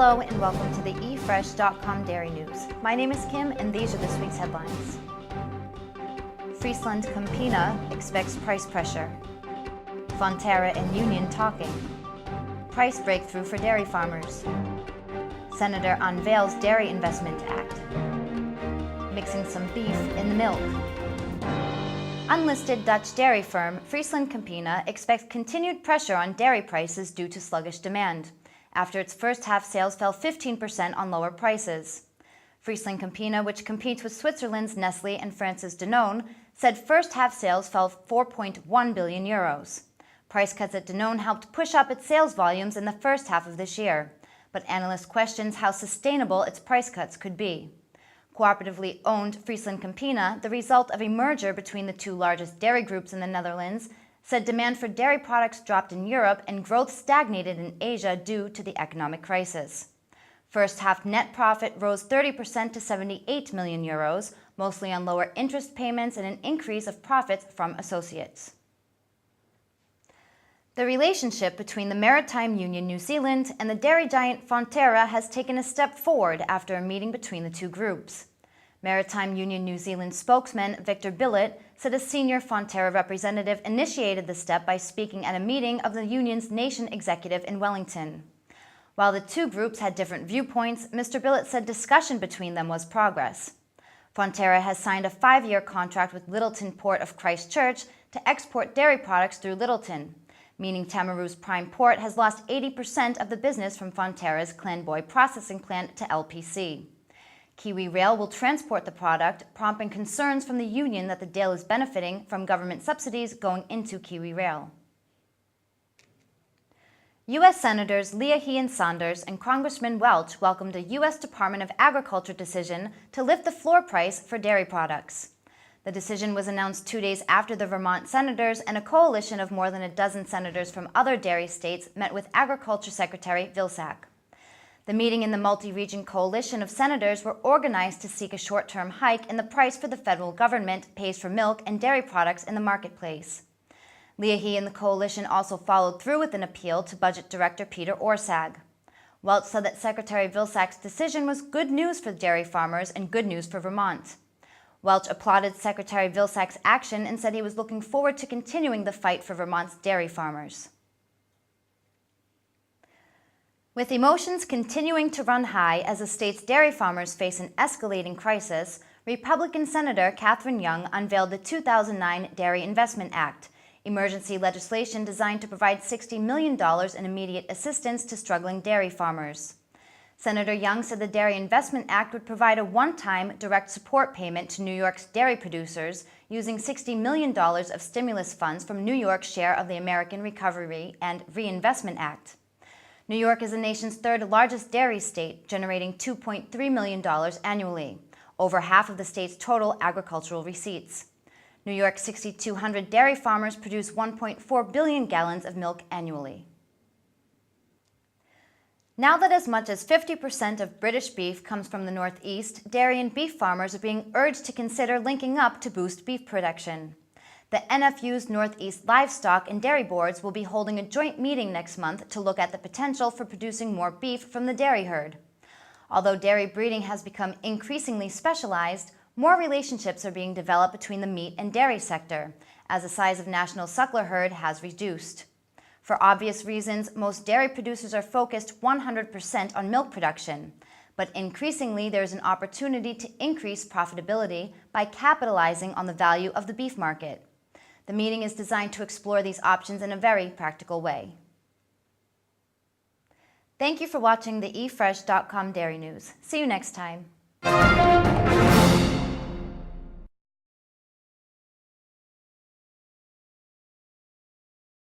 Hello and welcome to the eFresh.com Dairy News. My name is Kim and these are this week's headlines. FrieslandCampina expects price pressure. Fonterra and Union talking. Price breakthrough for dairy farmers. Senator unveils Dairy Investment Act. Mixing some beef in the milk. Unlisted Dutch dairy firm FrieslandCampina expects continued pressure on dairy prices due to sluggish demand, after its first half sales fell 15% on lower prices. FrieslandCampina, which competes with Switzerland's Nestlé and France's Danone, said first half sales fell 4.1 billion euros. Price cuts at Danone helped push up its sales volumes in the first half of this year, but analysts questions how sustainable its price cuts could be. Cooperatively owned FrieslandCampina, the result of a merger between the two largest dairy groups in the Netherlands, said demand for dairy products dropped in Europe and growth stagnated in Asia due to the economic crisis. First half net profit rose 30% to 78 million euros, mostly on lower interest payments and an increase of profits from associates. The relationship between the Maritime Union New Zealand and the dairy giant Fonterra has taken a step forward after a meeting between the two groups. Maritime Union New Zealand spokesman Victor Billet said a senior Fonterra representative initiated the step by speaking at a meeting of the union's nation executive in Wellington. While the two groups had different viewpoints, Mr. Billet said discussion between them was progress. Fonterra has signed a 5-year contract with Littleton Port of Christchurch to export dairy products through Littleton, meaning Tamaru's prime port has lost 80% of the business from Fonterra's Clanboy processing plant to LPC. Kiwi Rail will transport the product, prompting concerns from the union that the deal is benefiting from government subsidies going into Kiwi Rail. U.S. Senators Leahy and Sanders and Congressman Welch welcomed a U.S. Department of Agriculture decision to lift the floor price for dairy products. The decision was announced 2 days after the Vermont senators and a coalition of more than a dozen senators from other dairy states met with Agriculture Secretary Vilsack. The meeting in the multi-region coalition of senators were organized to seek a short-term hike in the price for the federal government pays for milk and dairy products in the marketplace. Leahy and the coalition also followed through with an appeal to Budget Director Peter Orszag. Welch said that Secretary Vilsack's decision was good news for dairy farmers and good news for Vermont. Welch applauded Secretary Vilsack's action and said he was looking forward to continuing the fight for Vermont's dairy farmers. With emotions continuing to run high as the state's dairy farmers face an escalating crisis, Republican Senator Catherine Young unveiled the 2009 Dairy Investment Act, emergency legislation designed to provide $60 million in immediate assistance to struggling dairy farmers. Senator Young said the Dairy Investment Act would provide a one-time direct support payment to New York's dairy producers using $60 million of stimulus funds from New York's share of the American Recovery and Reinvestment Act. New York is the nation's third largest dairy state, generating $2.3 million annually, over half of the state's total agricultural receipts. New York's 6,200 dairy farmers produce 1.4 billion gallons of milk annually. Now that as much as 50% of British beef comes from the Northeast, dairy and beef farmers are being urged to consider linking up to boost beef production. The NFU's Northeast Livestock and Dairy Boards will be holding a joint meeting next month to look at the potential for producing more beef from the dairy herd. Although dairy breeding has become increasingly specialized, more relationships are being developed between the meat and dairy sector, as the size of national suckler herd has reduced. For obvious reasons, most dairy producers are focused 100% on milk production, but increasingly there is an opportunity to increase profitability by capitalizing on the value of the beef market. The meeting is designed to explore these options in a very practical way. Thank you for watching the eFresh.com Dairy News. See you next time.